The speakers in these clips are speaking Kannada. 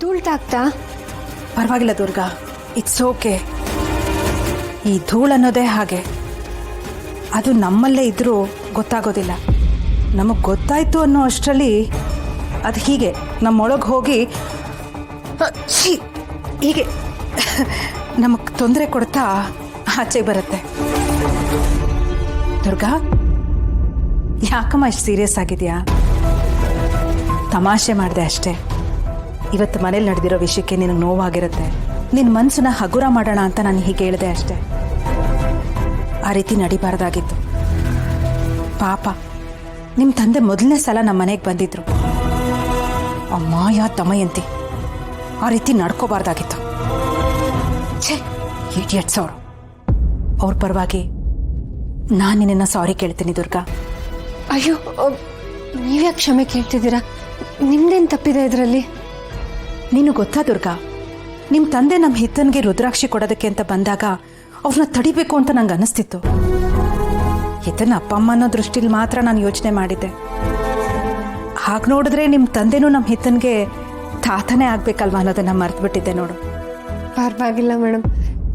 ಧೂಳ್ ತಾಕ್ತಾ? ಪರವಾಗಿಲ್ಲ ದುರ್ಗಾ, ಇಟ್ಸ್ ಓಕೆ. ಈ ಧೂಳು ಅನ್ನೋದೇ ಹಾಗೆ, ಅದು ನಮ್ಮಲ್ಲೇ ಇದ್ರೂ ಗೊತ್ತಾಗೋದಿಲ್ಲ. ನಮಗೆ ಗೊತ್ತಾಯ್ತು ಅನ್ನೋ ಅಷ್ಟರಲ್ಲಿ ಅದು ಹೀಗೆ ನಮ್ಮೊಳಗೆ ಹೋಗಿ ಹೀಗೆ ನಮಗೆ ತೊಂದರೆ ಕೊಡ್ತಾ ಆಚೆಗೆ ಬರುತ್ತೆ. ದುರ್ಗಾ, ಯಾಕಮ್ಮ ಇಷ್ಟು ಸೀರಿಯಸ್ ಆಗಿದೆಯಾ? ತಮಾಷೆ ಮಾಡಿದೆ ಅಷ್ಟೇ. ಇವತ್ತು ಮನೇಲಿ ನಡೆದಿರೋ ವಿಷಯಕ್ಕೆ ನಿನಗೆ ನೋವಾಗಿರುತ್ತೆ. ನಿನ್ನ ಮನಸ್ಸನ್ನ ಹಗುರ ಮಾಡೋಣ ಅಂತ ನಾನು ಹೀಗೆ ಹೇಳಿದೆ ಅಷ್ಟೇ. ಆ ರೀತಿ ನಡಿಬಾರ್ದಾಗಿತ್ತು. ಪಾಪ, ನಿಮ್ಮ ತಂದೆ ಮೊದಲನೇ ಸಲ ನಮ್ಮ ಮನೆಗೆ ಬಂದಿದ್ರು. ಅಮ್ಮ ಯಾ ದಮಯಂತಿ, ಆ ರೀತಿ ನಡ್ಕೋಬಾರ್ದಾಗಿತ್ತು. ಛೇ, ಇಡಿಯಟ್ಸ್ ಅವರು. ಅವ್ರ ಪರವಾಗಿ ನಾನು ನಿನ್ನನ್ನು ಸಾರಿ ಕೇಳ್ತೀನಿ ದುರ್ಗಾ. ಅಯ್ಯೋ, ನೀವ್ಯಾಕೆ ಕ್ಷಮೆ ಕೇಳ್ತಿದ್ದೀರಾ? ನಿಮ್ದೇನು ತಪ್ಪಿದೆ ಇದರಲ್ಲಿ? ನೀನು ಗೊತ್ತಾ ದುರ್ಗಾ, ನಿಮ್ಮ ತಂದೆ ನಮ್ಮ ಹಿತ್ತನ್ಗೆ ರುದ್ರಾಕ್ಷಿ ಕೊಡೋದಕ್ಕೆ ಅಂತ ಬಂದಾಗ ಅವ್ರನ್ನ ತಡಿಬೇಕು ಅಂತ ನಂಗೆ ಅನಿಸ್ತಿತ್ತು. ಹಿತನ ಅಪ್ಪ ಅಮ್ಮ ಅನ್ನೋ ದೃಷ್ಟಿಲಿ ಮಾತ್ರ ನಾನು ಯೋಚನೆ ಮಾಡಿದ್ದೆ. ಹಾಗೆ ನೋಡಿದ್ರೆ ನಿಮ್ಮ ತಂದೆನೂ ನಮ್ಮ ಹಿತನ್ಗೆ ತಾತನೇ ಆಗ್ಬೇಕಲ್ವಾ ಅನ್ನೋದನ್ನ ಮರ್ತ್ಬಿಟ್ಟಿದ್ದೆ ನೋಡು. ಪರವಾಗಿಲ್ಲ ಮೇಡಮ್,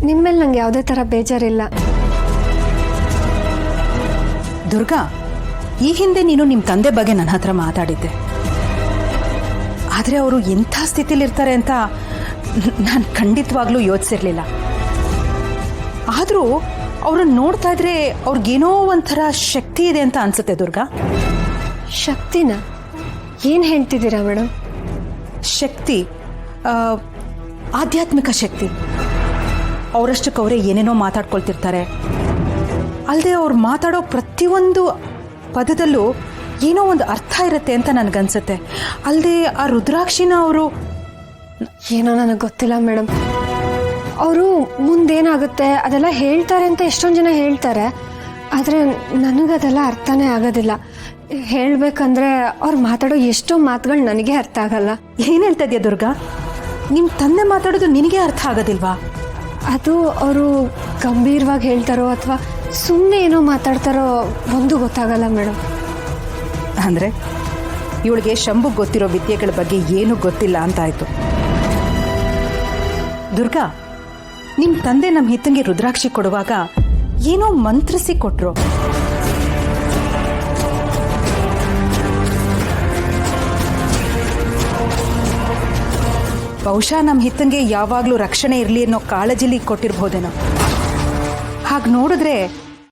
ನಿಮ್ಮೇಲೆ ನಂಗೆ ಯಾವುದೇ ಥರ ಬೇಜಾರಿಲ್ಲ. ದುರ್ಗಾ, ಈ ಹಿಂದೆ ನೀನು ನಿಮ್ಮ ತಂದೆ ಬಗ್ಗೆ ನನ್ನ ಹತ್ರ ಮಾತಾಡಿದ್ದೆ. ಆದರೆ ಅವರು ಎಂಥ ಸ್ಥಿತಿಲಿರ್ತಾರೆ ಅಂತ ನಾನು ಖಂಡಿತವಾಗ್ಲೂ ಯೋಚಿಸಿರ್ಲಿಲ್ಲ. ಆದರೂ ಅವ್ರನ್ನ ನೋಡ್ತಾ ಇದ್ರೆ ಅವ್ರಿಗೇನೋ ಒಂಥರ ಶಕ್ತಿ ಇದೆ ಅಂತ ಅನ್ಸುತ್ತೆ ದುರ್ಗಾ. ಶಕ್ತಿನ? ಏನು ಹೇಳ್ತಿದ್ದೀರಾ ಮೇಡಮ್? ಶಕ್ತಿ, ಆಧ್ಯಾತ್ಮಿಕ ಶಕ್ತಿ. ಅವರಷ್ಟಕ್ಕೆ ಅವರೇ ಏನೇನೋ ಮಾತಾಡ್ಕೊಳ್ತಿರ್ತಾರೆ. ಅಲ್ಲದೆ ಅವ್ರು ಮಾತಾಡೋ ಪ್ರತಿಯೊಂದು ಪದದಲ್ಲೂ ಏನೋ ಒಂದು ಅರ್ಥ ಇರುತ್ತೆ ಅಂತ ನನಗನ್ಸುತ್ತೆ. ಅಲ್ಲದೆ ಆ ರುದ್ರಾಕ್ಷಿನ ಅವರು ಏನೋ ನನಗೆ ಗೊತ್ತಿಲ್ಲ ಮೇಡಮ್. ಅವರು ಮುಂದೇನಾಗುತ್ತೆ ಅದೆಲ್ಲ ಹೇಳ್ತಾರೆ ಅಂತ ಎಷ್ಟೊಂದು ಜನ ಹೇಳ್ತಾರೆ. ಆದರೆ ನನಗದೆಲ್ಲ ಅರ್ಥನೇ ಆಗೋದಿಲ್ಲ. ಹೇಳಬೇಕಂದ್ರೆ ಅವ್ರು ಮಾತಾಡೋ ಎಷ್ಟೋ ಮಾತುಗಳು ನನಗೆ ಅರ್ಥ ಆಗಲ್ಲ. ಏನು ಹೇಳ್ತಾ ಇದೆಯಾ ದುರ್ಗಾ? ನಿಮ್ಮ ತಂದೆ ಮಾತಾಡೋದು ನಿನಗೆ ಅರ್ಥ ಆಗೋದಿಲ್ವಾ? ಅದು ಅವರು ಗಂಭೀರವಾಗಿ ಹೇಳ್ತಾರೋ ಅಥವಾ ಸುಮ್ಮನೆ ಏನೋ ಮಾತಾಡ್ತಾರೋ ಒಂದು ಗೊತ್ತಾಗಲ್ಲ ಮೇಡಮ್. ಅಂದರೆ ಇವಳಿಗೆ ಶಂಭುಗೆ ಗೊತ್ತಿರೋ ವಿದ್ಯೆಗಳ ಬಗ್ಗೆ ಏನೂ ಗೊತ್ತಿಲ್ಲ ಅಂತಾಯ್ತು. ದುರ್ಗಾ, ನಿಮ್ಮ ತಂದೆ ನಮ್ಮ ಹಿತ್ತಂಗೆ ರುದ್ರಾಕ್ಷಿ ಕೊಡುವಾಗ ಏನೋ ಮಂತ್ರಿಸಿ ಕೊಟ್ರು. ಬಹುಶಃ ನಮ್ಮ ಹಿತ್ತಂಗೆ ಯಾವಾಗಲೂ ರಕ್ಷಣೆ ಇರಲಿ ಅನ್ನೋ ಕಾಳಜಿಲಿ ಕೊಟ್ಟಿರ್ಬೋದೇನೋ. ಹಾಗೆ ನೋಡಿದ್ರೆ